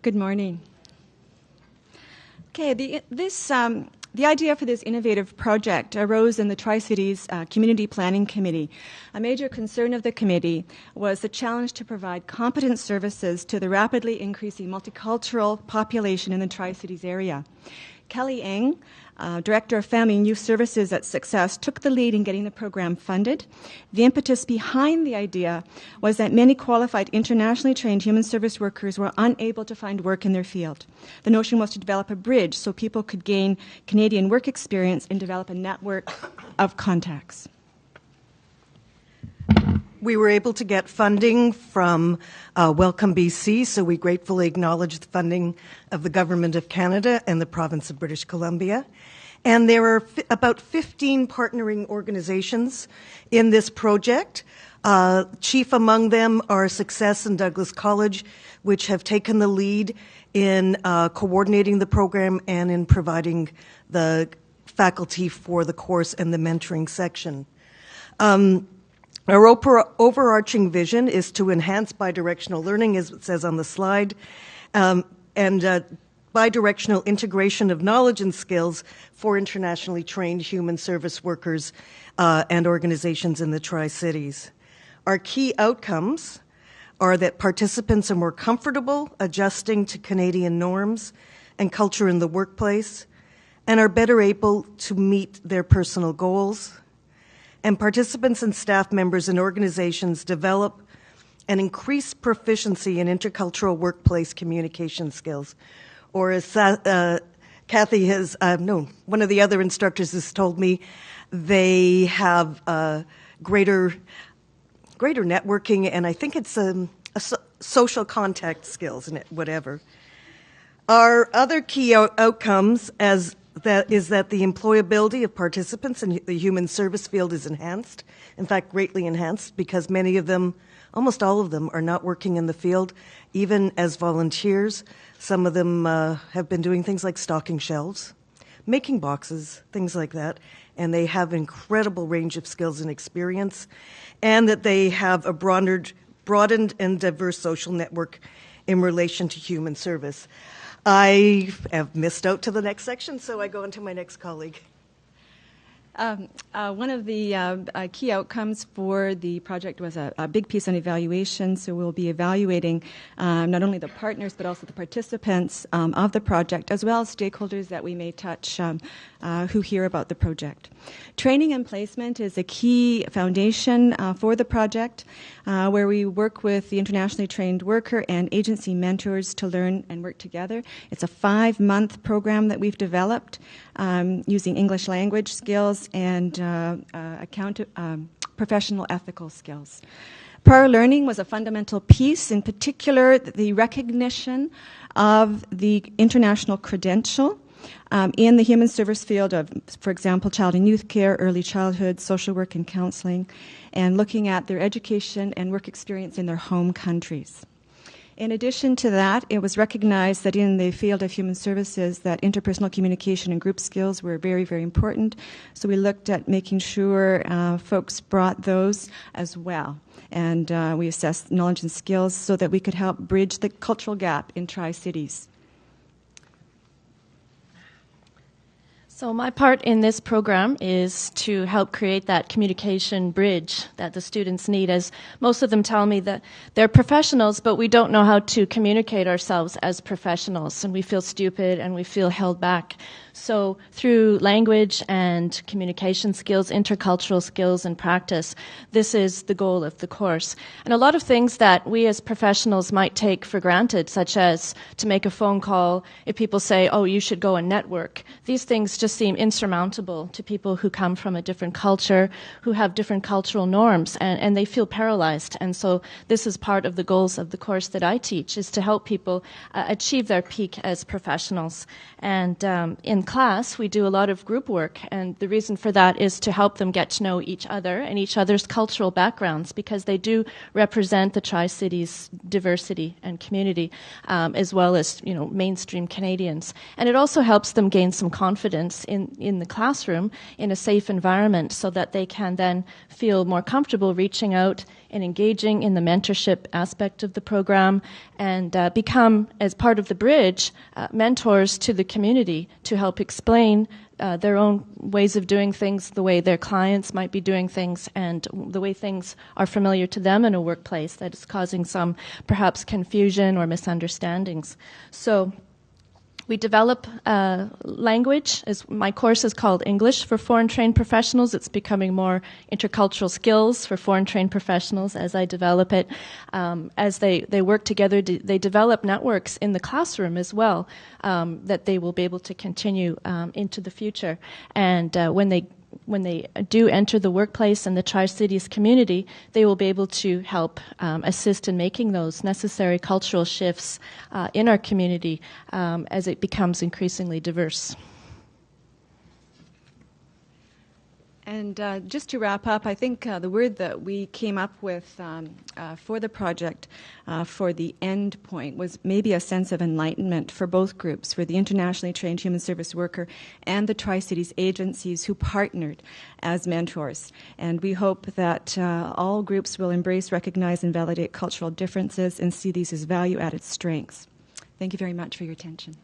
Good morning. Okay, the idea for this innovative project arose in the Tri-Cities Community Planning Committee. A major concern of the committee was the challenge to provide competent services to the rapidly increasing multicultural population in the Tri-Cities area. Kelly Eng, Director of Family and Youth Services at Success, took the lead in getting the program funded. The impetus behind the idea was that many qualified internationally trained human service workers were unable to find work in their field. The notion was to develop a bridge so people could gain Canadian work experience and develop a network of contacts. We were able to get funding from Welcome BC, so we gratefully acknowledge the funding of the Government of Canada and the Province of British Columbia. And there are about 15 partnering organizations in this project. Chief among them are Success and Douglas College, which have taken the lead in coordinating the program and in providing the faculty for the course and the mentoring section. Our overarching vision is to enhance bidirectional learning, as it says on the slide, and bidirectional integration of knowledge and skills for internationally trained human service workers and organizations in the Tri-Cities. Our key outcomes are that participants are more comfortable adjusting to Canadian norms and culture in the workplace and are better able to meet their personal goals. And participants and staff members in organizations develop an increased proficiency in intercultural workplace communication skills. Or as Kathy has, one of the other instructors has told me, they have greater networking, and I think it's social contact skills, whatever. Our other key outcomes is that the employability of participants in the human service field is enhanced, in fact, greatly enhanced, because many of them, almost all of them, are not working in the field, even as volunteers. Some of them have been doing things like stocking shelves, making boxes, things like that, and they have incredible range of skills and experience, and that they have a broadened and diverse social network in relation to human service. I have missed out to the next section, so I go into my next colleague. One of the key outcomes for the project was a big piece on evaluation. So we'll be evaluating not only the partners but also the participants of the project, as well as stakeholders that we may touch who hear about the project. Training and placement is a key foundation for the project, where we work with the internationally trained worker and agency mentors to learn and work together. It's a 5-month program that we've developed using English language skills and professional ethical skills. Prior learning was a fundamental piece, in particular the recognition of the international credential in the human service field of, for example, child and youth care, early childhood, social work and counseling, and looking at their education and work experience in their home countries. In addition to that, it was recognized that in the field of human services that interpersonal communication and group skills were very, very important. So we looked at making sure folks brought those as well. And we assessed knowledge and skills so that we could help bridge the cultural gap in Tri-Cities. So my part in this program is to help create that communication bridge that the students need, as most of them tell me that they're professionals, but we don't know how to communicate ourselves as professionals, and we feel stupid and we feel held back. So through language and communication skills, intercultural skills and practice, this is the goal of the course. And a lot of things that we as professionals might take for granted, such as to make a phone call, if people say, oh, you should go and network, these things just seem insurmountable to people who come from a different culture, who have different cultural norms, and they feel paralyzed. And so this is part of the goals of the course that I teach, is to help people achieve their peak as professionals. And in class, we do a lot of group work, and the reason for that is to help them get to know each other and each other's cultural backgrounds, because they do represent the Tri-Cities diversity and community, as well as, mainstream Canadians. And it also helps them gain some confidence students in the classroom in a safe environment so that they can then feel more comfortable reaching out and engaging in the mentorship aspect of the program and become, as part of the bridge, mentors to the community to help explain their own ways of doing things, the way their clients might be doing things, and the way things are familiar to them in a workplace that is causing some perhaps confusion or misunderstandings. So we develop language. My course is called English for Foreign Trained Professionals. It's becoming more intercultural skills for foreign trained professionals as I develop it. As they work together, they develop networks in the classroom as well that they will be able to continue into the future. And when they do enter the workplace and the Tri-Cities community, they will be able to help assist in making those necessary cultural shifts in our community as it becomes increasingly diverse. And just to wrap up, I think the word that we came up with for the project for the end point was maybe a sense of enlightenment for both groups, for the internationally trained human service worker and the Tri-Cities agencies who partnered as mentors. And we hope that all groups will embrace, recognize, and validate cultural differences and see these as value-added strengths. Thank you very much for your attention.